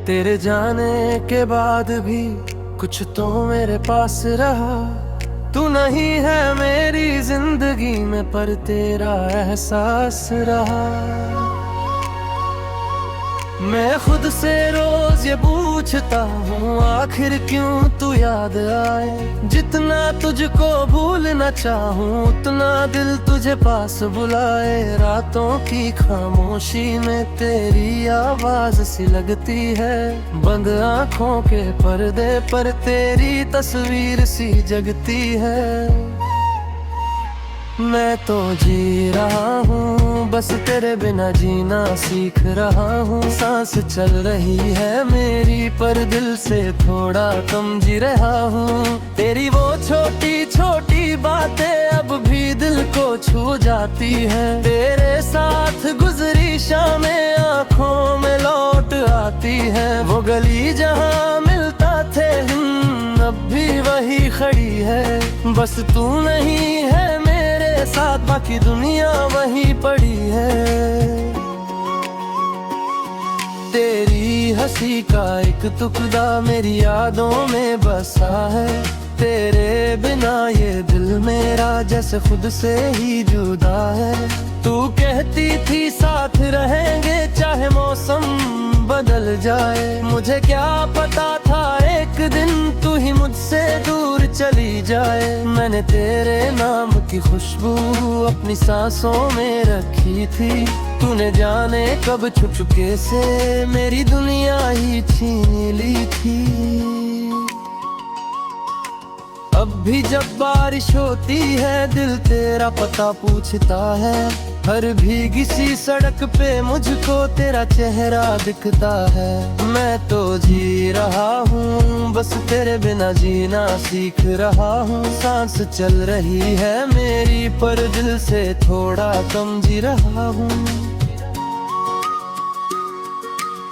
तेरे जाने के बाद भी कुछ तो मेरे पास रहा। तू नहीं है मेरी जिंदगी में पर तेरा एहसास रहा। मैं खुद से रोज ये पूछता हूँ आखिर क्यों तू याद आए। जितना तुझको भूलना चाहूँ उतना दिल तुझे पास बुलाए। रातों की खामोशी में तेरी आवाज सी लगती है। बंद आँखों के पर्दे पर तेरी तस्वीर सी जगती है। मैं तो जी रहा हूँ बस तेरे बिना जीना सीख रहा हूँ। सांस चल रही है मेरी पर दिल से थोड़ा कम जी रहा हूँ। तेरी वो छोटी छोटी बातें अब भी दिल को छू जाती है। तेरे साथ गुजरी शामें आँखों में लौट आती है। वो गली जहाँ मिलता थे हम अब भी वही खड़ी है। बस तू नहीं है साथ बाकी दुनिया वहीं पड़ी है। तेरी हंसी का एक टुकड़ा मेरी यादों में बसा है। तेरे बिना ये दिल मेरा जैसे खुद से ही जुदा है। तू कहती थी साथ रहेंगे चाहे मौसम बदल जाए। मुझे क्या पता था एक दिन तू ही मुझसे दूर चली जाए। मैंने तेरे नाम की खुशबू अपनी सांसों में रखी थी। तूने जाने कब चुपके से मेरी दुनिया ही छीन ली थी। अब भी जब बारिश होती है दिल तेरा पता पूछता है। हर भीगी सी सड़क पे मुझको तेरा चेहरा दिखता है। मैं तो जी रहा हूँ बस तेरे बिना जीना सीख रहा हूँ। सांस चल रही है मेरी पर दिल से थोड़ा कम जी रहा हूँ।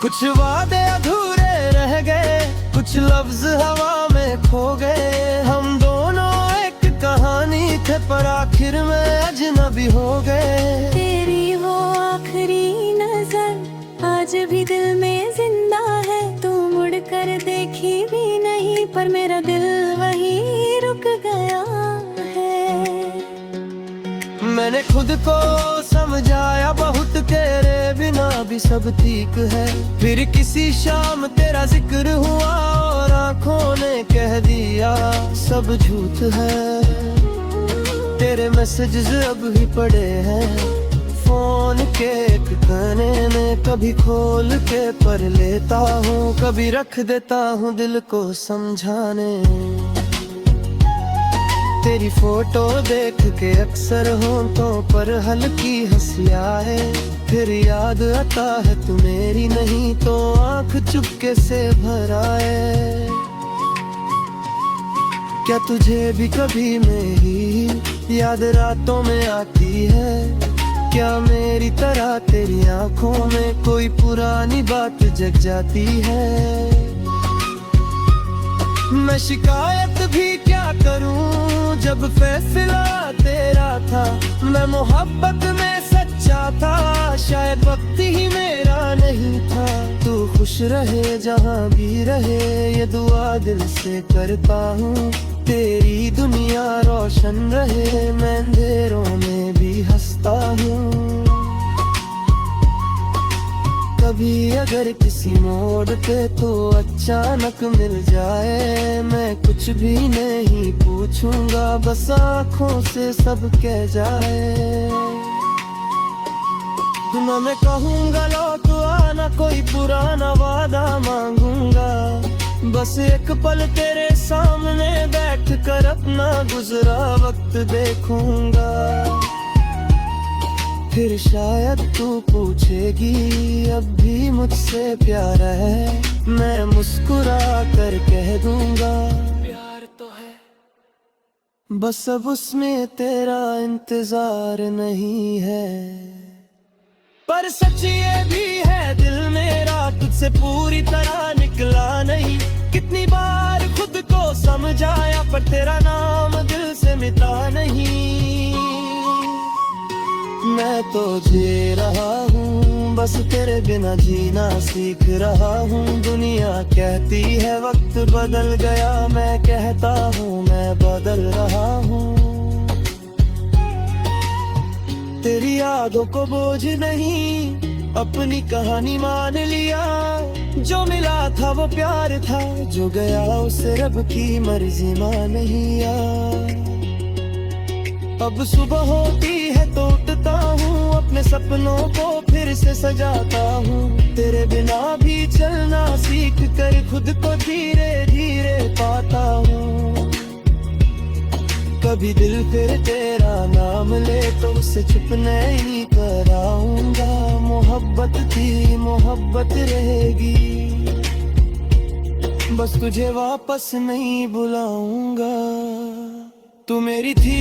कुछ वादे अधूरे रह गए, कुछ लफ्ज हवा में खो गए। हम दोनों एक कहानी थे पर आखिर में अजनबी हो गए। तेरी वो आखिरी नजर आज भी दिल में जिंदा है। तू मुड़ कर देखी भी नहीं पर मेरा दिल वहीं रुक गया है। मैंने खुद को समझाया बहुत तेरे बिना भी सब ठीक है। फिर किसी शाम तेरा जिक्र हुआ और आँखों ने कह दिया सब झूठ है। तेरे मैसेजेस अब भी पड़े हैं फोन के एक कोने में। कभी खोल के पढ़ लेता हूँ कभी रख देता हूँ दिल को समझाने। तेरी फोटो देख के अक्सर होंठों पर हल्की हंसी आए। फिर याद आता है तू मेरी नहीं तो आँख चुपके से भर आए। क्या तुझे भी कभी मेरी याद रातों में आती है। क्या मेरी तरह तेरी आँखों में कोई पुरानी बात जग जाती है। मैं शिकायत भी क्या करूं जब फैसला तेरा था। मैं मोहब्बत में सच्चा था शायद वक्त ही मेरा नहीं था। तू खुश रहे जहां भी रहे ये दुआ दिल से करता हूँ। तेरी दुनिया रोशन रहे मैं अंधेरों में भी हंसता हूँ। कभी अगर किसी मोड़ पे तो अचानक मिल जाए। मैं कुछ भी नहीं पूछूंगा बस आँखों से सब कह जाए। ना मैं कहूँगा लौट आना कोई पुराना वादा मांगूंगा। बस एक पल तेरे सामने बैठ कर अपना गुजरा वक्त देखूंगा। फिर शायद तू पूछेगी अब भी मुझसे प्यार है। मैं मुस्कुरा कर कह दूंगा प्यार तो है बस अब उसमें तेरा इंतजार नहीं है। पर सच ये भी है दिल मेरा तुझसे पूरी तरह निकला नहीं। कितनी बार खुद को समझाया पर तेरा नाम दिल से मिटा नहीं। मैं तो जी रहा हूँ, बस तेरे बिना जीना सीख रहा हूँ। दुनिया कहती है वक्त बदल गया, मैं कहता हूँ मैं बदल रहा हूँ। तेरी यादों को बोझ नहीं, अपनी कहानी मान लिया। जो मिला था वो प्यार था, जो गया उसे रब की मर्जी मान लिया। अब सुबह होती है तो उठता हूँ, अपने सपनों को फिर से सजाता हूँ। तेरे बिना भी चलना सीख कर खुद को धीरे धीरे पाता हूँ। कभी दिल फिर तेरा नाम ले तो उसे चुप नहीं कराऊंगा। मोहब्बत थी मोहब्बत रहेगी, बस तुझे वापस नहीं बुलाऊंगा। तू मेरी थी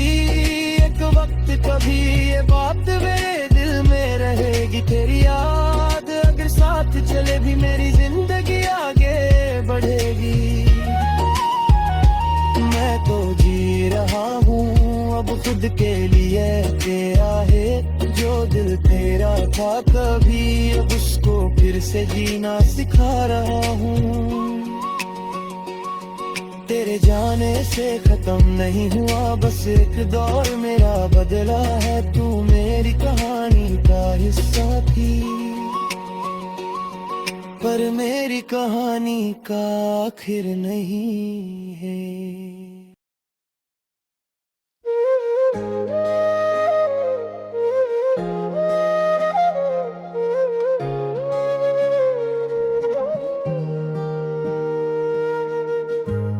एक वक्त, कभी ये बात मेरे दिल में रहेगी। तेरी याद अगर साथ चले भी मेरी जिंदगी आगे बढ़ेगी। मैं तो जी रहा हूँ अब खुद के लिए, तेरा है जो दिल तेरा था कभी, अब उसको फिर से जीना सिखा रहा हूँ। तेरे जाने से खत्म नहीं हुआ, बस एक दौर मेरा बदला है। तू मेरी कहानी का हिस्सा थी, पर मेरी कहानी का आखिर नहीं है।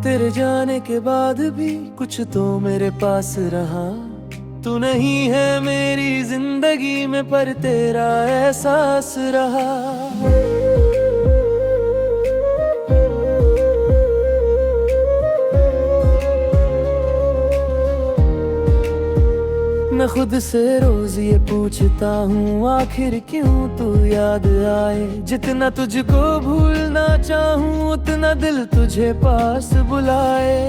तेरे जाने के बाद भी कुछ तो मेरे पास रहा। तू नहीं है मेरी जिंदगी में, पर तेरा एहसास रहा। मैं खुद से रोज ये पूछता हूँ, आखिर क्यों तू याद आए। जितना तुझको भूलना चाहूँ उतना दिल तुझे पास बुलाए।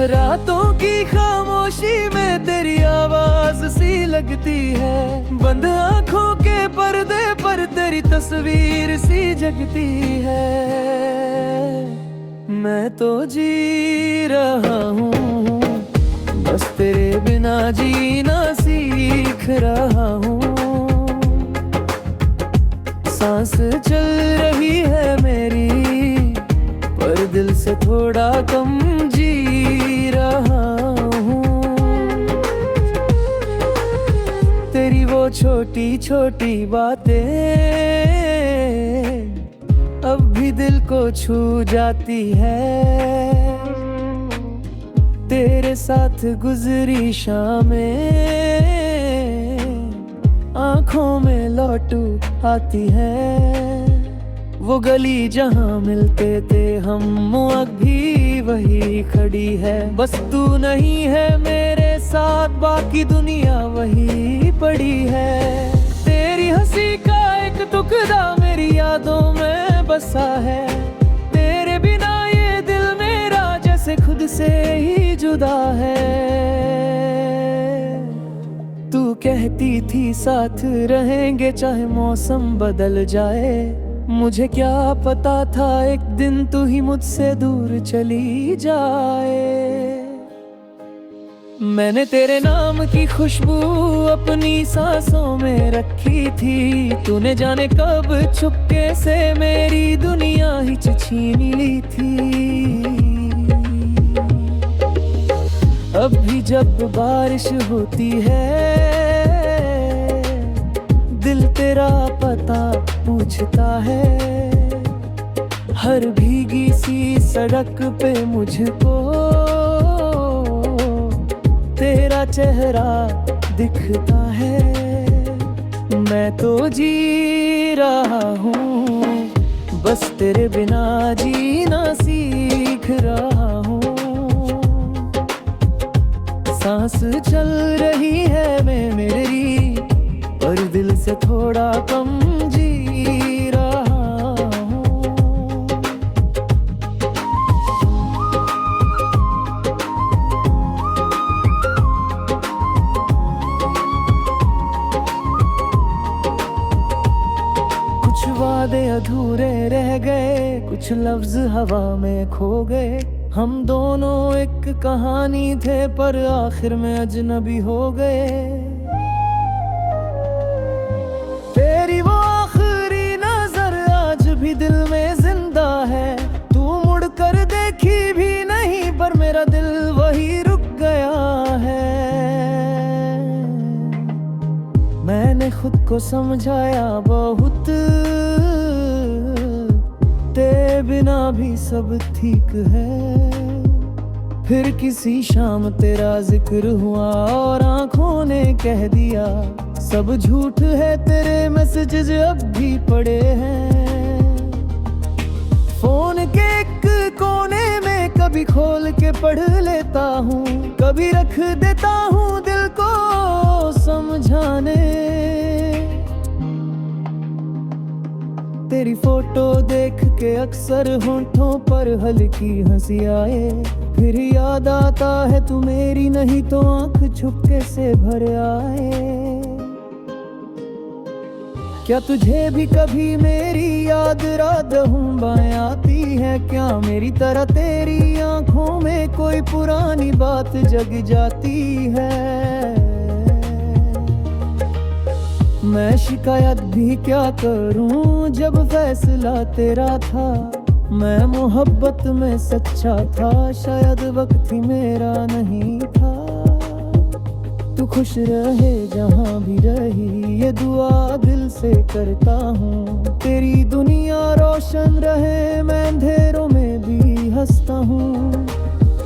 रातों की खामोशी में तेरी आवाज सी लगती है, बंद आँखों के पर्दे पर तेरी तस्वीर सी जगती है। मैं तो जी रहा हूँ, बस तेरे बिना जीना सीख रहा हूँ। सांस चल रही है मेरी, पर दिल से थोड़ा कम जी रहा हूँ। तेरी वो छोटी छोटी बातें अब भी दिल को छू जाती है। तेरे साथ गुजरी शामें आँखों में लौटू आती है। वो गली जहाँ मिलते थे हम, अब भी वही खड़ी है। बस तू नहीं है मेरे साथ, बाकी दुनिया वही पड़ी है। तेरी हंसी का एक टुकड़ा मेरी यादों में बसा है। तेरे बिना ये दिल मेरा जैसे खुद से ही जुदा है। तू कहती थी साथ रहेंगे चाहे मौसम बदल जाए, मुझे क्या पता था एक दिन तू ही मुझसे दूर चली जाए। मैंने तेरे नाम की खुशबू अपनी सांसों में रखी थी, तूने जाने कब चुपके से मेरी दुनिया ही छीन ली थी। अब भी जब बारिश होती है दिल तेरा पता पूछता है। हर भीगी सी सड़क पे मुझको तेरा चेहरा दिखता है। मैं तो जी रहा हूँ, बस तेरे बिना जीना सीख रहा हूँ। सांस चल रही है मैं मेरी, पर दिल से थोड़ा कम जी रहा हूँ। में रह गए, कुछ लफ्ज हवा में खो गए। हम दोनों एक कहानी थे पर आखिर में अजनबी हो गए। तेरी वो आखिरी नजर आज भी दिल में जिंदा है। तू मुड़ कर देखी भी नहीं पर मेरा दिल वही रुक गया है। मैंने खुद को समझाया बहुत, तेरे बिना भी सब ठीक है। फिर किसी शाम तेरा जिक्र हुआ और आंखों ने कह दिया सब झूठ है, तेरे मैसेजेस अब भी पड़े हैं। फोन के एक कोने में कभी खोल के पढ़ लेता हूँ, कभी रख देता हूँ दिल को समझाने। तेरी फोटो देख के अक्सर होंठों पर हल्की हंसी आए। फिर याद आता है तू मेरी नहीं तो आंख छुपके से भर आए। क्या तुझे भी कभी मेरी याद रात बाएं आती है? क्या मेरी तरह तेरी आंखों में कोई पुरानी बात जग जाती है? मैं शिकायत भी क्या करूं जब फैसला तेरा था। मैं मोहब्बत में सच्चा था, शायद वक्त ही मेरा नहीं था। तू खुश रहे जहां भी रही, ये दुआ दिल से करता हूँ। तेरी दुनिया रोशन रहे, मैं अंधेरों में भी हंसता हूँ।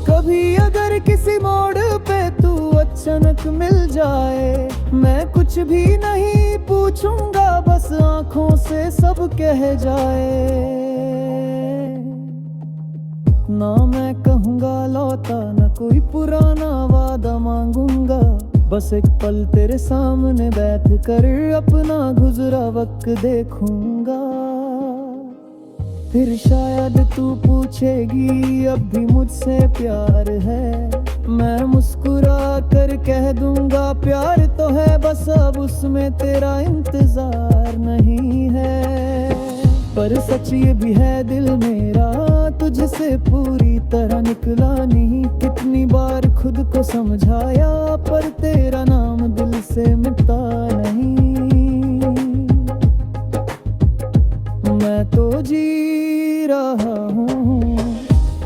कभी अगर किसी मोड़ पे तू अचानक मिल जाए, मैं कुछ भी नहीं पूछूंगा, बस आंखों से सब कह जाए। ना मैं कहूँगा लौटा, ना कोई पुराना वादा मांगूंगा। बस एक पल तेरे सामने बैठ कर अपना गुजरा वक्त देखूंगा। फिर शायद तू पूछेगी अब भी मुझसे प्यार है। मैं मुस्कुरा कर कह दूंगा प्यार तो है, बस अब उसमें तेरा इंतजार नहीं है। पर सच ये भी है दिल मेरा तुझसे पूरी तरह निकला नहीं। कितनी बार खुद को समझाया पर तेरा नाम दिल से मिटता नहीं। मैं तो जी रहा हूँ,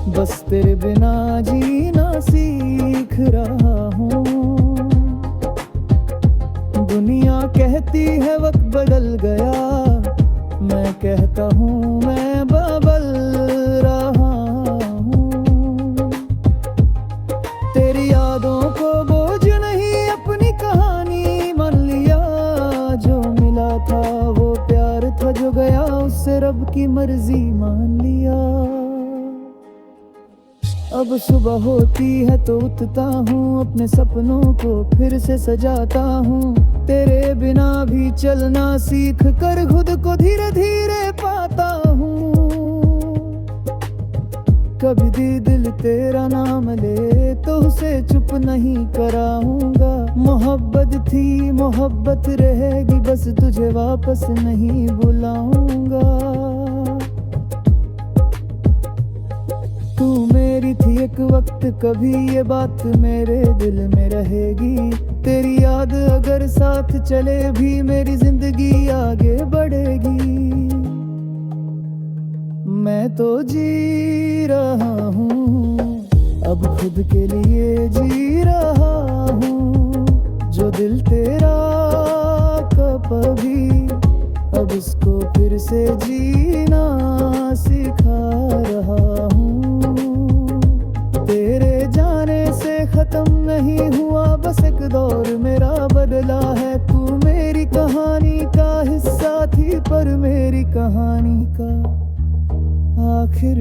बस तेरे बिना जीना सीख रहा हूँ। दुनिया कहती है वक्त बदल गया, मैं कहता हूँ मैं बदल रहा हूँ। तेरी यादों को बोझ नहीं अपनी कहानी मान लिया। जो मिला था वो प्यार था, जो गया उससे रब की मर्जी मान लिया। अब सुबह होती है तो उठता हूँ, अपने सपनों को फिर से सजाता हूँ। तेरे बिना भी चलना सीख कर खुद को धीरे धीरे पाता हूँ। कभी भी दिल तेरा नाम ले तो उसे चुप नहीं कराऊंगा। मोहब्बत थी मोहब्बत रहेगी, बस तुझे वापस नहीं बुलाऊंगा। तू मेरी थी एक वक्त कभी, ये बात मेरे दिल में रहेगी। तेरी याद अगर साथ चले भी मेरी जिंदगी आगे बढ़ेगी। मैं तो जी रहा हूँ, अब खुद के लिए जी रहा हूँ। जो दिल तेरा कभी अब उसको फिर से जीना सिखा रहा हूँ। तेरे जाने से खत्म नहीं हुआ, बस एक दौर मेरा बदला है। तू मेरी कहानी का हिस्सा थी पर मेरी कहानी का आखिर